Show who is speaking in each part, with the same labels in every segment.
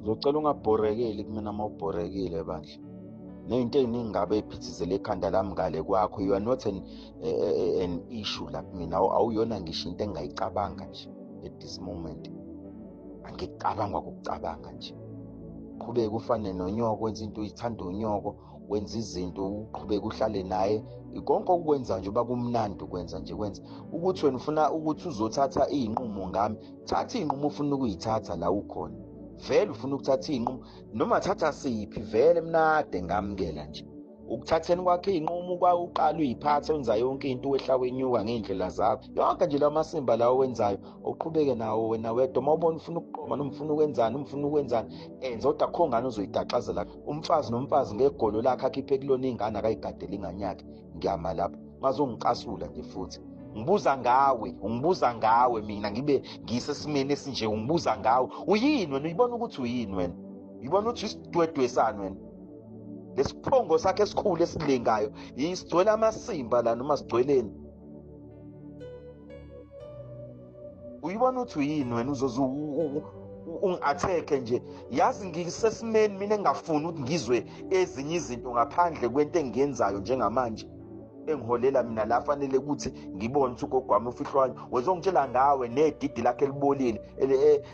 Speaker 1: Ngizocela ungabhorekeli kumina uma ubhorekile bandla. Ney'nto ey'ningi ngabe ey'phithizela ekhanda lami ngale kwakho. You are not an issue la kumina. Awuyona ngisho into engingayicabanga nje at this moment. Angikucabanga ukucabanga nje. Uqhubeke ufane nonyoko, wenza into uyithanda unyoko, wenza izinto uqhubeke uhlale naye. Konke okwenza nje uba kumnandi ukwenza nje kwenza. Ukuthi wena ufuna ukuthi uzothatha iy'nqumo ngami, thatha iy'nqumo ufuna ukuyithatha la ukhona. Vele ufuna ukuthatha iy'nqumo noma thatha siphi, vele mnade ngamukela nje. Ukuthatheni kwakhe iy'nqumo uqala uy'phathe wenza yonke into wehla wenyuka ngey'ndlela zakho. Yonke nje lawo masimba lawo owenzayo uqhubeke nawo wena wedwa. Uma ubona ufuna ukuqoma noma ufuna ukwenzani noma ufuna ukwenzani, enza kodwa akho ngane uzoyidaxazela. Umfazi nomfazi ngegolo lakhe akhiphe kulona ingane akayigadele ingane yakhe. Ngiyama lapho ungazongicasula nje futhi. Ungibuza ngawe mina ngibe ngisesimeni esinje, ungibuza ngawe. Uyini wena? Uyibona ukuthi uyini wena? Uyibona ukuthi isidwedwe sani wena? Lesiphongo sakhe esikhulu esilengayo isigcwele amasimba la noma sigcweleni. Uyibona ukuthi uyini wena? Uzoze ungi-attack nje. Yazi ngisesimeni mina engingafuni ukuthi ngizwe ezinye izinto ngaphandle kwento engiyenzayo njengamanje engiholela mina la fanele ukuthi ngibone ukuthi ugogo wami ufihlwani. Wezongitshela ngawe nedidi lakhe elibolile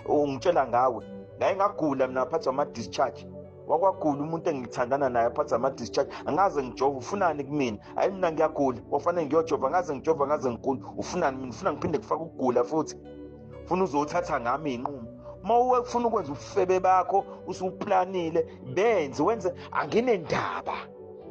Speaker 1: ungitshela ngawe la engagula mina ngaphathi ama-discharge. Wakwagula umuntu engithandana naye aphathi ama-discharge. Angaze ngijova, ufunani kumina? Hayi mina ngiyagula, wafanele ngiyojova. Angaze ngijova, angaze ngigula, ufunani mina? Ufuna ngiphinde kufaka ukugula futhi? Ufuna uzothatha ngami iy'nqumo? Uma ufuna ukwenza ubufebe bakho usuplanile, wenze, anginendaba.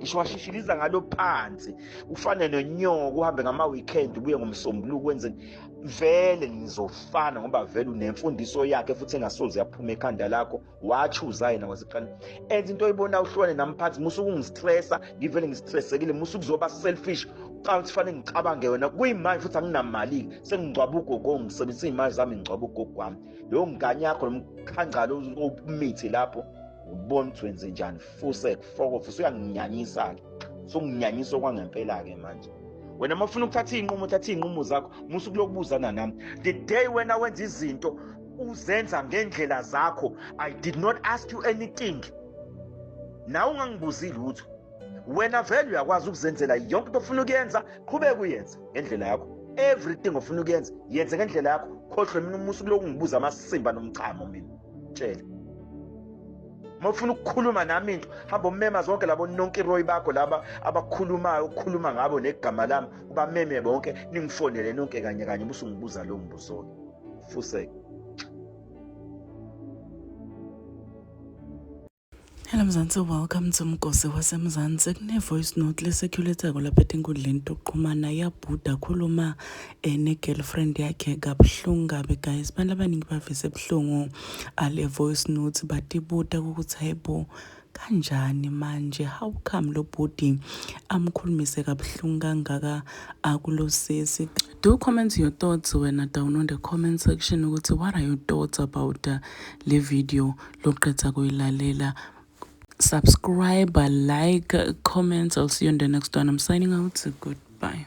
Speaker 1: Isho washishiliza ngalo phansi, ufane nonyoko, uhambe ngama-weekend ubuye ngomsombuluko wenzeni. Vele nizofana ngoba vele unemfundiso yakhe futhi engasoze yaphuma ekhanda lakho. Wachuza yena waseqala. Enza into oyibona uhlone namphathi, musuke ungistressa, ngivele ngistressekile, musuke uzoba selfish. Uqala ukuthi fanele ngicabange wena. Kuyimanje futhi anginamali, sengingcwaba ugogo, ngisebenzisa iy'mali zami ngicwaba ugogo wami. Leyo ngane yakho nomkhanjalo omithi lapho, ubona ukuthi wenze njani. Fuse usuyanginyanyisa-ke, usunginyanyisa okwangempela-ke manje. Wena uma ufuna ukuthatha iy'nqumo, thatha iy'nqumo zakho, musuku lokubuzana nami. The day wena wenza izinto uzenza ngendlela zakho, I did not ask you anything. Nawe ungangibuzi lutho. Wena vele uyakwazi ukuzenzela yonke into ofuna ukuyenza, qhubeka uyenze ngendlela yakho. Everything ofuna ukuyenza yenze ngendlela yakho. Khohlwe mina umusuku lokungibuza amasimba nomchamo mina. Tshela. Uma ufuna ukukhuluma nami into, hamba umema zonke labo nonkiroyi bakho laba abakhulumayo, ukukhuluma ngabo negama lami, ubameme bonke, ningifonele nonke kanye kanye bese ungibuza lo mbuzo. Fuseke.
Speaker 2: Hello Mzansi, welcome to Mgosi waseMzansi. Kune-voice note le-circulator lapha enkundleni yokuxhumana yabhuda khuluma ne-girlfriend yakhe kabuhlungu kabi guys. Abantu abaningi bavise ebuhlungu ale voice note batibuda ukuthi hayibo kanjani manje, how come lo bhuti amkhulumise kabuhlungu kangaka akulo sisi. Do comment your thoughts wena down on the comment section ukuthi what are your thoughts about le video loqedza kuyilalela. Subscribe, like, comment. I'll see you on the next one. I'm signing out. Goodbye.